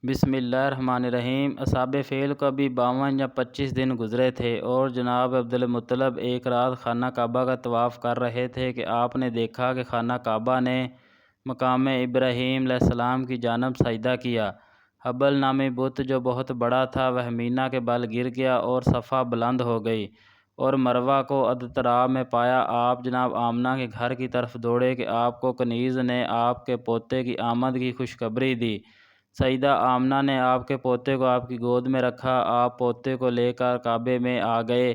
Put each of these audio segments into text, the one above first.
بسم اللہ الرحمن الرحیم۔ اصحاب فیل کو ابھی 52 یا 25 دن گزرے تھے اور جناب عبدالمطلب ایک رات خانہ کعبہ کا طواف کر رہے تھے کہ آپ نے دیکھا کہ خانہ کعبہ نے مقام ابراہیم علیہ السلام کی جانب سجدہ کیا۔ حبل نامی بت جو بہت بڑا تھا وہ مینا کے بل گر گیا اور صفا بلند ہو گئی، اور مروہ کو اضطراب میں پایا آپ جناب آمنہ کے گھر کی طرف دوڑے کہ آپ کو کنیز نے آپ کے پوتے کی آمد کی خوشخبری دی۔ سیدہ آمنہ نے آپ کے پوتے کو آپ کی گود میں رکھا، آپ پوتے کو لے کر کعبے میں آ گئے،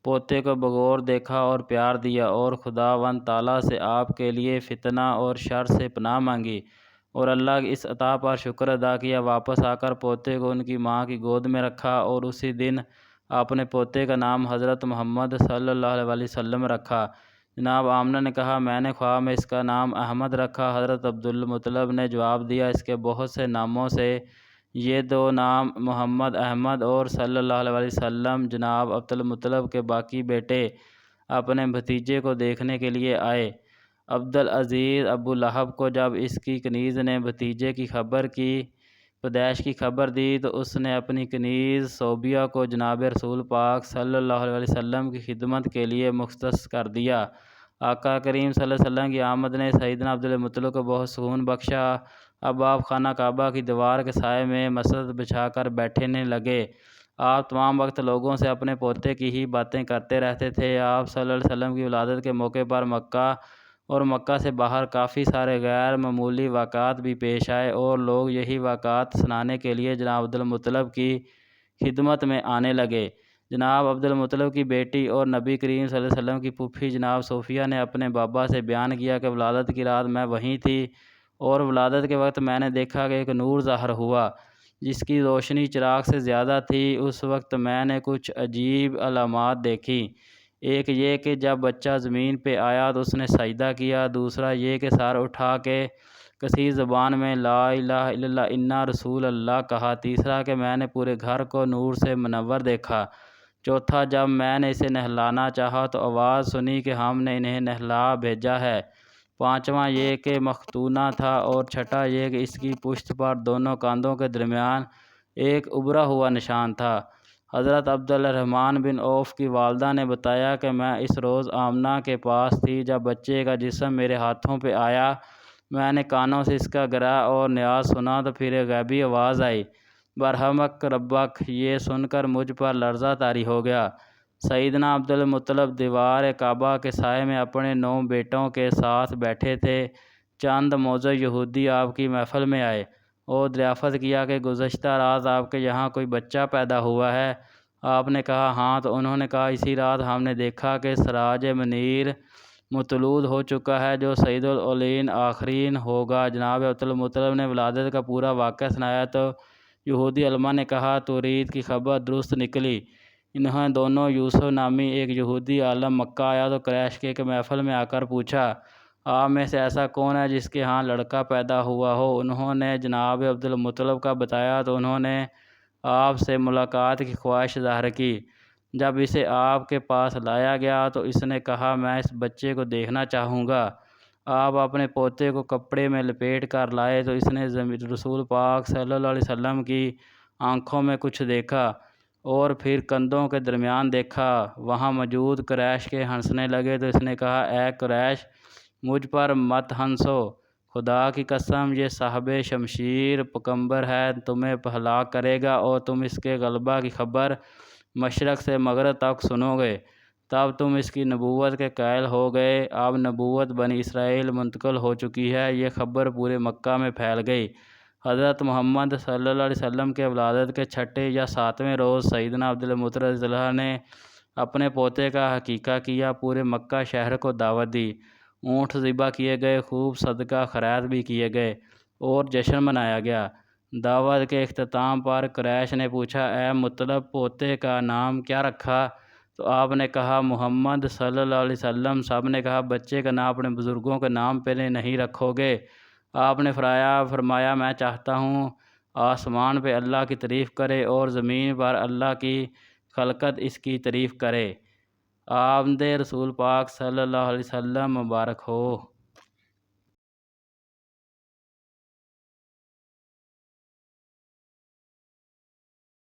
پوتے کو بغور دیکھا اور پیار دیا، اور خداوند تعالیٰ سے آپ کے لیے فتنہ اور شر سے پناہ مانگی، اور اللہ کی اس عطا پر شکر ادا کیا۔ واپس آ کر پوتے کو ان کی ماں کی گود میں رکھا، اور اسی دن آپ نے پوتے کا نام حضرت محمد صلی اللہ علیہ وسلم رکھا۔ جناب آمنہ نے کہا میں نے خواب میں اس کا نام احمد رکھا۔ حضرت عبدالمطلب نے جواب دیا اس کے بہت سے ناموں سے یہ دو نام محمد احمد اور صلی اللہ علیہ وسلم۔ جناب عبدالمطلب کے باقی بیٹے اپنے بھتیجے کو دیکھنے کے لیے آئے۔ عبدالعزیز ابو لہب کو جب اس کی کنیز نے بھتیجے کی پیدائش کی خبر دی تو اس نے اپنی کنیز صوبیہ کو جناب رسول پاک صلی اللہ علیہ وسلم کی خدمت کے لیے مختص کر دیا۔ آقا کریم صلی اللہ علیہ وسلم کی آمد نے سیدنا عبدالمطلب کو بہت سکون بخشا۔ اب آپ خانہ کعبہ کی دیوار کے سائے میں مسند بچھا کر بیٹھنے لگے۔ آپ تمام وقت لوگوں سے اپنے پوتے کی ہی باتیں کرتے رہتے تھے۔ آپ صلی اللہ علیہ وسلم کی ولادت کے موقع پر مکہ اور مکہ سے باہر کافی سارے غیر معمولی واقعات بھی پیش آئے، اور لوگ یہی واقعات سنانے کے لیے جناب عبدالمطلب کی خدمت میں آنے لگے۔ جناب عبدالمطلب کی بیٹی اور نبی کریم صلی اللہ علیہ وسلم کی پھوپھی جناب صوفیہ نے اپنے بابا سے بیان کیا کہ ولادت کی رات میں وہیں تھی، اور ولادت کے وقت میں نے دیکھا کہ ایک نور ظاہر ہوا جس کی روشنی چراغ سے زیادہ تھی۔ اس وقت میں نے کچھ عجیب علامات دیکھی۔ ایک یہ کہ جب بچہ زمین پہ آیا تو اس نے سجدہ کیا، دوسرا یہ کہ سر اٹھا کے کثیر زبان میں لا الہ الا اللہ انا رسول اللہ کہا، تیسرا کہ میں نے پورے گھر کو نور سے منور دیکھا، چوتھا جب میں نے اسے نہلانا چاہا تو آواز سنی کہ ہم نے انہیں نہلا بھیجا ہے، پانچواں یہ کہ مختونہ تھا، اور چھٹا یہ کہ اس کی پشت پر دونوں کاندھوں کے درمیان ایک ابھرا ہوا نشان تھا۔ حضرت عبدالرحمن بن عوف کی والدہ نے بتایا کہ میں اس روز آمنہ کے پاس تھی جب بچے کا جسم میرے ہاتھوں پہ آیا، میں نے کانوں سے اس کا گرا اور نیاز سنا تو پھر ایک غیبی آواز آئی، برحمک ربک، یہ سن کر مجھ پر لرزہ طاری ہو گیا۔ سیدنا عبدالمطلب دیوار کعبہ کے سائے میں اپنے 9 بیٹوں کے ساتھ بیٹھے تھے۔ چند موذر یہودی آپ کی محفل میں آئے اور دریافت کیا کہ گزشتہ رات آپ کے یہاں کوئی بچہ پیدا ہوا ہے؟ آپ نے کہا ہاں، تو انہوں نے کہا اسی رات ہم نے دیکھا کہ سراج منیر مطلوع ہو چکا ہے جو سید الاولین آخرین ہوگا۔ جناب عبدالمطلب نے ولادت کا پورا واقعہ سنایا تو یہودی علماء نے کہا تورید کی خبر درست نکلی۔ انہیں دونوں یوسف نامی ایک یہودی عالم مکہ آیا تو قریش کے محفل میں آ کر پوچھا آپ میں سے ایسا کون ہے جس کے ہاں لڑکا پیدا ہوا ہو؟ انہوں نے جناب عبدالمطلب کا بتایا تو انہوں نے آپ سے ملاقات کی خواہش ظاہر کی۔ جب اسے آپ کے پاس لایا گیا تو اس نے کہا میں اس بچے کو دیکھنا چاہوں گا۔ آپ اپنے پوتے کو کپڑے میں لپیٹ کر لائے تو اس نے رسول پاک صلی اللہ علیہ وسلم کی آنکھوں میں کچھ دیکھا اور پھر کندھوں کے درمیان دیکھا۔ وہاں موجود قریش کے ہنسنے لگے تو اس نے کہا اے قریش، مجھ پر مت ہنسو، خدا کی قسم یہ صاحب شمشیر پیغمبر ہے، تمہیں ہلاک کرے گا اور تم اس کے غلبہ کی خبر مشرق سے مغرب تک سنو گے، تب تم اس کی نبوت کے قائل ہو گئے۔ اب نبوت بنی اسرائیل منتقل ہو چکی ہے، یہ خبر پورے مکہ میں پھیل گئی۔ حضرت محمد صلی اللہ علیہ وسلم کے ولادت کے چھٹے یا 7ویں روز سیدنا عبدالمطلب رضی اللہ عنہ نے اپنے پوتے کا عقیقہ کیا، پورے مکہ شہر کو دعوت دی، اونٹ ذبح کیے گئے، خوب صدقہ خیرات بھی کیے گئے اور جشن منایا گیا۔ دعوت کے اختتام پر قریش نے پوچھا اے مطلب پوتے کا نام کیا رکھا؟ تو آپ نے کہا محمد صلی اللہ علیہ وسلم۔ سب نے کہا بچے کا نام اپنے بزرگوں کے نام پہ نہیں رکھو گے؟ آپ نے فرمایا میں چاہتا ہوں آسمان پہ اللہ کی تعریف کرے اور زمین پر اللہ کی خلقت اس کی تعریف کرے۔ آمد رسول پاک صلی اللہ علیہ وسلم مبارک ہو۔